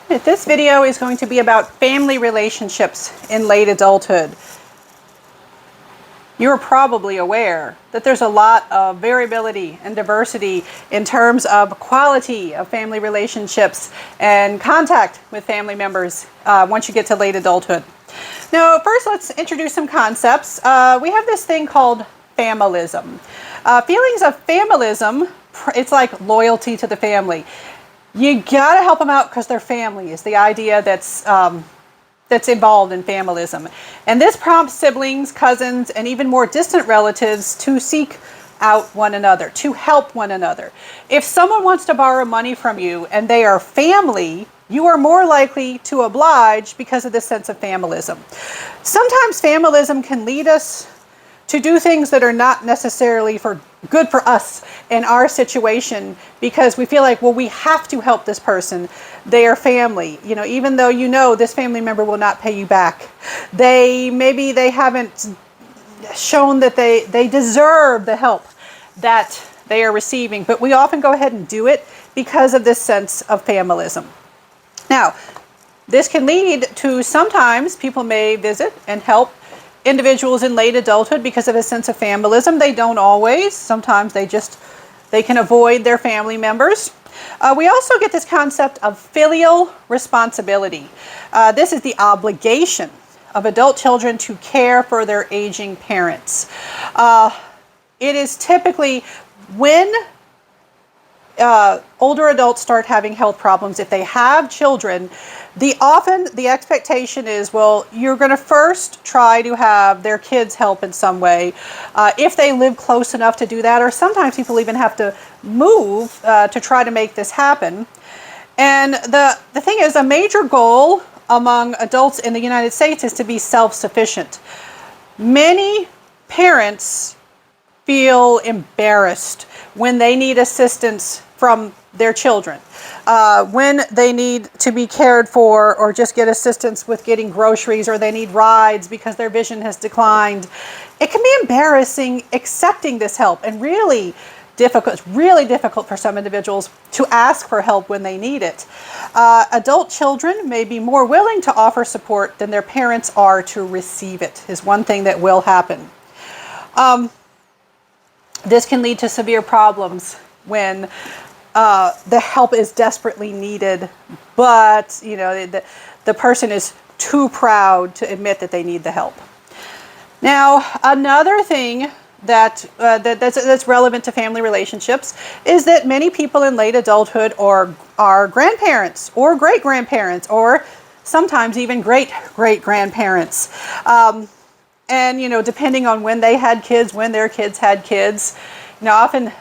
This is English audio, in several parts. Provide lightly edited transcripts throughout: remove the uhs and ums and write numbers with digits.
This video is going to be about family relationships in late adulthood. You're probably aware that there's a lot of variability and diversity in terms of quality of family relationships and contact with family members once you get to late adulthood. Now, first let's introduce some concepts. We have this thing called familism. Feelings of familism, it's like loyalty to the family. You gotta help them out because they're family is the idea that's involved in familism. And this prompts siblings, cousins, and even more distant relatives to seek out one another, to help one another. If someone wants to borrow money from you and they are family, you are more likely to oblige because of this sense of familism. Sometimes familism can lead us to do things that are not necessarily good for us in our situation because we feel like, well, we have to help this person. They are family. You know, even though you know this family member will not pay you back. Maybe they haven't shown that they deserve the help that they are receiving, but we often go ahead and do it because of this sense of familism. Now, this can lead to sometimes people may visit and help individuals in late adulthood because of a sense of familism. They don't always. Sometimes they can avoid their family members. We also get this concept of filial responsibility. This is the obligation of adult children to care for their aging parents. It is typically when older adults start having health problems, if they have children, the expectation is, well, you're going to first try to have their kids help in some way, if they live close enough to do that, or sometimes people even have to move to try to make this happen. And the thing is, a major goal among adults in the United States is to be self-sufficient. Many parents feel embarrassed when they need assistance from their children, when they need to be cared for or just get assistance with getting groceries, or they need rides because their vision has declined. It can be embarrassing accepting this help and really difficult. It's really difficult for some individuals to ask for help when they need it. Adult children may be more willing to offer support than their parents are to receive it, is one thing that will happen. This can lead to severe problems when the help is desperately needed, but the person is too proud to admit that they need the help. Now, another thing that's relevant to family relationships is that many people in late adulthood are grandparents or great-grandparents, or sometimes even great-great-grandparents. And depending on when they had kids, when their kids had kids, often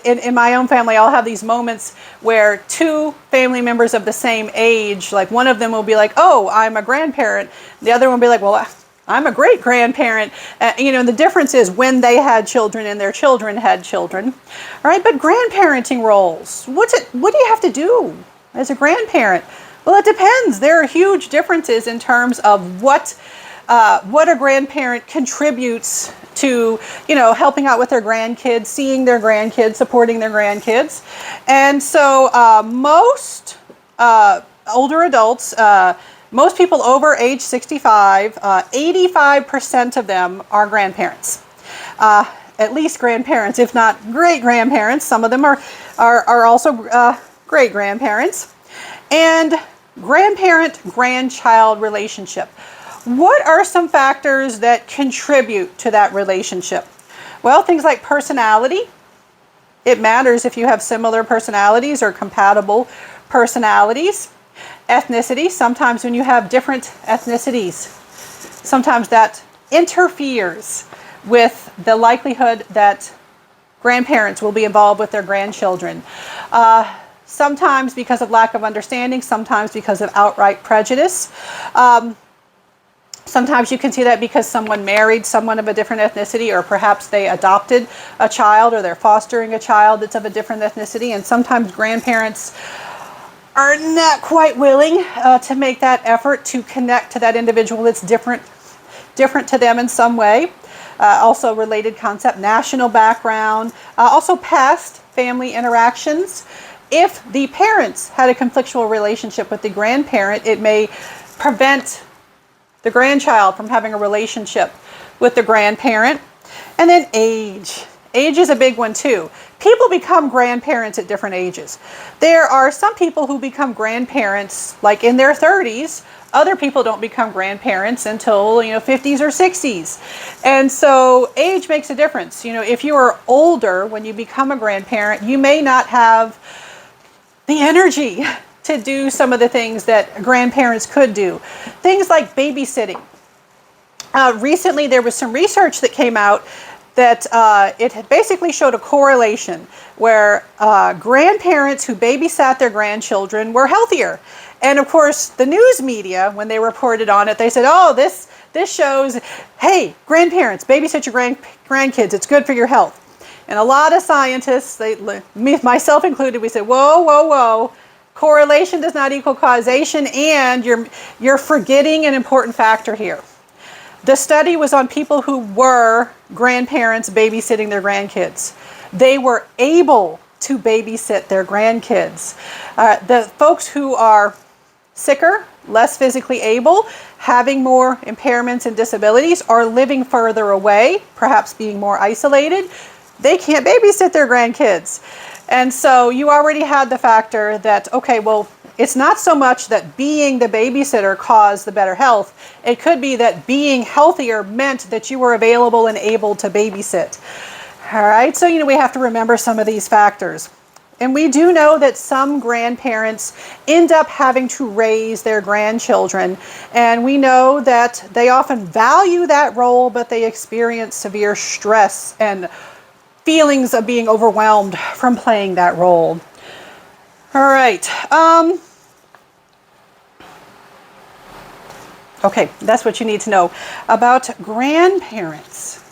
in my own family, I'll have these moments where two family members of the same age, like one of them will be like, oh, I'm a grandparent. The other one will be like, well, I'm a great-grandparent. The difference is when they had children and their children had children. All right, but grandparenting roles, what do you have to do as a grandparent? Well, it depends. There are huge differences in terms of what a grandparent contributes to, helping out with their grandkids, seeing their grandkids, supporting their grandkids. And so most older adults, most people over age 65, 85% of them are grandparents. At least grandparents, if not great-grandparents. Some of them are also great-grandparents. And grandparent-grandchild relationship. What are some factors that contribute to that relationship? Well, things like personality. It matters if you have similar personalities or compatible personalities. Ethnicity. Sometimes when you have different ethnicities, sometimes that interferes with the likelihood that grandparents will be involved with their grandchildren. Sometimes because of lack of understanding, sometimes because of outright prejudice. Sometimes you can see that because someone married someone of a different ethnicity, or perhaps they adopted a child, or they're fostering a child that's of a different ethnicity. And sometimes grandparents are not quite willing to make that effort to connect to that individual that's different to them in some way. Also related concept, national background, also past family interactions. if the parents had a conflictual relationship with the grandparent, it may prevent the grandchild from having a relationship with the grandparent. And then age. Age is a big one too. People become grandparents at different ages. There are some people who become grandparents like in their 30s. Other people don't become grandparents until, 50s or 60s. And so age makes a difference. If you are older when you become a grandparent, you may not have the energy to do some of the things that grandparents could do. Things like babysitting. Recently there was some research that came out that it had basically showed a correlation where grandparents who babysat their grandchildren were healthier. And of course, the news media, when they reported on it, they said, oh, this shows, hey, grandparents, babysit your grandkids. It's good for your health. And a lot of scientists, myself included, we said, whoa, whoa, whoa. Correlation does not equal causation, and you're forgetting an important factor here. The study was on people who were grandparents babysitting their grandkids. They were able to babysit their grandkids. The folks who are sicker, less physically able, having more impairments and disabilities, are living further away, perhaps being more isolated, they can't babysit their grandkids. And so you already had the factor that, okay, well, it's not so much that being the babysitter caused the better health. It could be that being healthier meant that you were available and able to babysit. All right, so we have to remember some of these factors. And we do know that some grandparents end up having to raise their grandchildren. And we know that they often value that role, but they experience severe stress and feelings of being overwhelmed from playing that role. All right. Okay, that's what you need to know about grandparents.